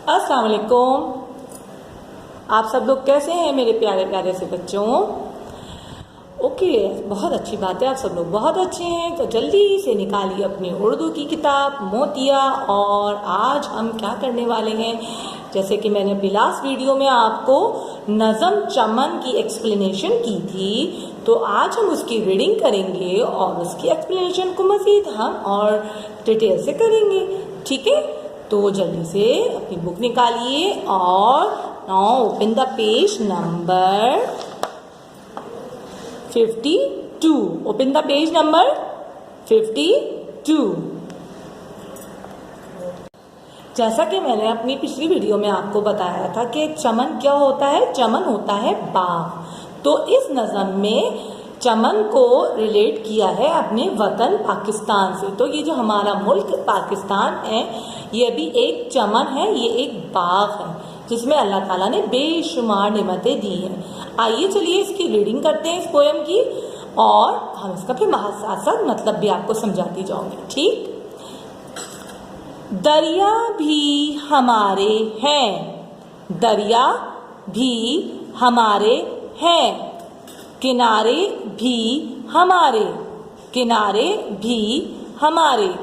अस्सलाम वालेकुम। आप सब लोग कैसे हैं मेरे प्यारे प्यारे से बच्चों? ओके, बहुत अच्छी बात है, आप सब लोग बहुत अच्छे हैं। तो जल्दी से निकालिए अपनी उर्दू की किताब मोतिया। और आज हम क्या करने वाले हैं, जैसे कि मैंने अपनी लास्ट वीडियो में आपको नज़म चमन की एक्सप्लेनेशन की थी, तो आज हम उसकी रीडिंग करेंगे और उसकी एक्सप्लेनेशन को मज़ीद हम और डिटेल से करेंगे। ठीक है, तो जल्दी से अपनी बुक निकालिए और now open the page number 52। Open the page number 52। जैसा कि मैंने अपनी पिछली वीडियो में आपको बताया था कि चमन क्या होता है। चमन होता है बाग। तो इस नज़म में चमन को रिलेट किया है अपने वतन पाकिस्तान से। तो ये जो हमारा मुल्क पाकिस्तान है, ये भी एक चमन है, ये एक बाग है जिसमें अल्लाह ताला ने बेशुमार नेमतें दी हैं। आइए चलिए इसकी रीडिंग करते हैं इस पोएम की, और हम इसका फिर साथ साथ मतलब भी आपको समझाती जाऊंगी। ठीक, दरिया भी हमारे हैं, दरिया भी हमारे हैं, किनारे भी हमारे, किनारे भी हमारे।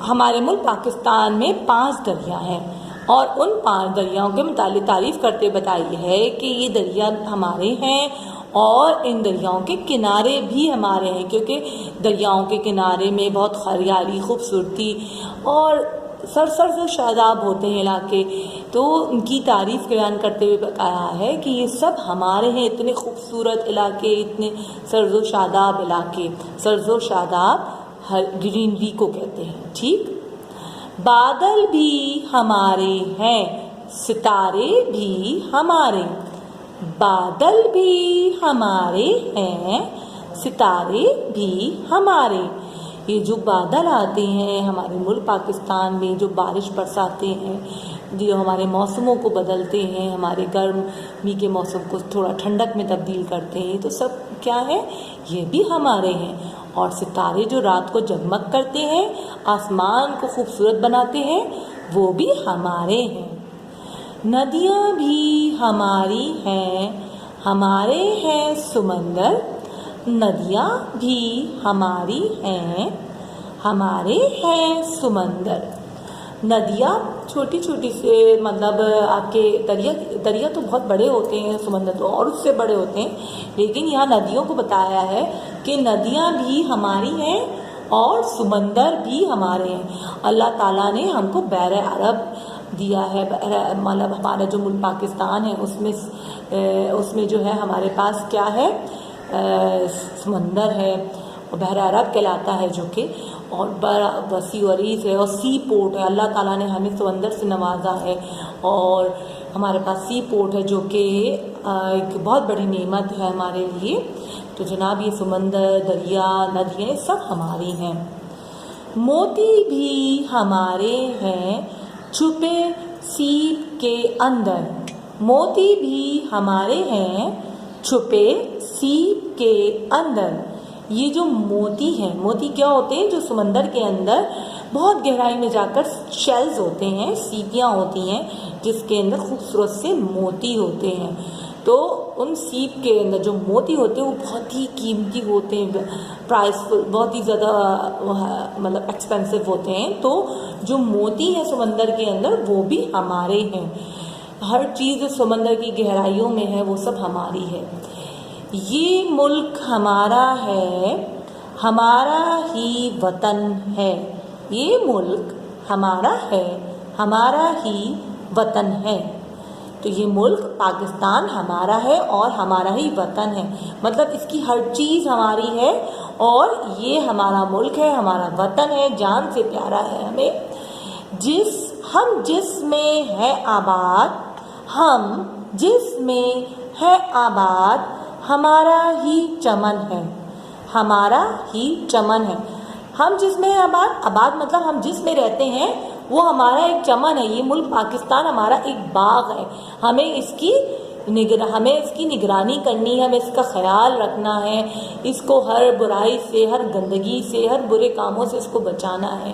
हमारे मुल्क पाकिस्तान में 5 दरिया हैं और उन 5 दरियाओं के मुतालिक तारीफ करते बताई है कि ये दरिया हमारे हैं और इन दरियाओं के किनारे भी हमारे हैं, क्योंकि दरियाओं के किनारे में बहुत हरियाली, खूबसूरती और सरसर से शादाब होते हैं इलाके। तो उनकी तारीफ़ बयान करते हुए बताया है कि ये सब हमारे हैं, इतने खूबसूरत इलाके, इतने सरजो शादाब इलाके। सरजो शादाब ग्रीनरी को कहते हैं। ठीक, बादल भी हमारे हैं, सितारे भी हमारे, बादल भी हमारे हैं, सितारे भी हमारे। ये जो बादल आते हैं हमारे मुल्क पाकिस्तान में, जो बारिश बरसाते हैं, जो हमारे मौसमों को बदलते हैं, हमारे गर्मी के मौसम को थोड़ा ठंडक में तब्दील करते हैं, तो सब क्या है, ये भी हमारे हैं। और सितारे जो रात को जगमग करते हैं, आसमान को खूबसूरत बनाते हैं, वो भी हमारे हैं। नदियाँ भी हमारी हैं, हमारे हैं समंदर, नदियाँ भी हमारी हैं, हमारे हैं समंदर। नदियाँ छोटी छोटी से, मतलब आपके दरिया तो बहुत बड़े होते हैं, समंदर तो और उससे बड़े होते हैं, लेकिन यहाँ नदियों को बताया है कि नदियाँ भी हमारी हैं और समंदर भी हमारे हैं। अल्लाह ताला ने हमको बहर अरब दिया है, मतलब हमारा जो मुल्क पाकिस्तान है उसमें जो है हमारे पास क्या है, समंदर है और बहर अरब कहलाता है, जो कि और बड़ा वसी वरीज़ है और सी पोर्ट है। अल्लाह ताला ने हमें समंदर से नवाजा है और हमारे पास सी पोर्ट है, जो कि एक बहुत बड़ी नेमत है हमारे लिए। तो जनाब, ये समंदर, दरिया, नदियाँ सब हमारी हैं। मोती भी हमारे हैं, छुपे सीप के अंदर, मोती भी हमारे हैं, छुपे सीप के अंदर। ये जो मोती हैं, मोती क्या होते हैं, जो समंदर के अंदर बहुत गहराई में जाकर शेल्स होते हैं, सीपियाँ होती हैं, जिसके अंदर खूबसूरत से मोती होते हैं। तो उन सीप के अंदर जो मोती होते हैं वो बहुत ही कीमती होते हैं, प्राइसफुल, बहुत ही ज़्यादा मतलब एक्सपेंसिव होते हैं। तो जो मोती है समंदर के अंदर, वो भी हमारे हैं। हर चीज़ जो समंदर की गहराइयों में है वो सब हमारी है। ये मुल्क हमारा है, हमारा ही वतन है। ये मुल्क हमारा है, हमारा ही वतन है। तो ये मुल्क पाकिस्तान हमारा है और हमारा ही वतन है, मतलब इसकी हर चीज़ हमारी है और ये हमारा मुल्क है, हमारा वतन है, जान से प्यारा है हमें। हम जिसमें है आबाद, हम जिसमें है आबाद, हमारा ही चमन है, हमारा ही चमन है। हम जिसमें है आबाद, आबाद मतलब हम जिसमें रहते हैं वो हमारा एक चमन है। ये मुल्क पाकिस्तान हमारा एक बाग है, हमें इसकी निगरानी करनी है, हमें इसका ख्याल रखना है, इसको हर बुराई से, हर गंदगी से, हर बुरे कामों से इसको बचाना है।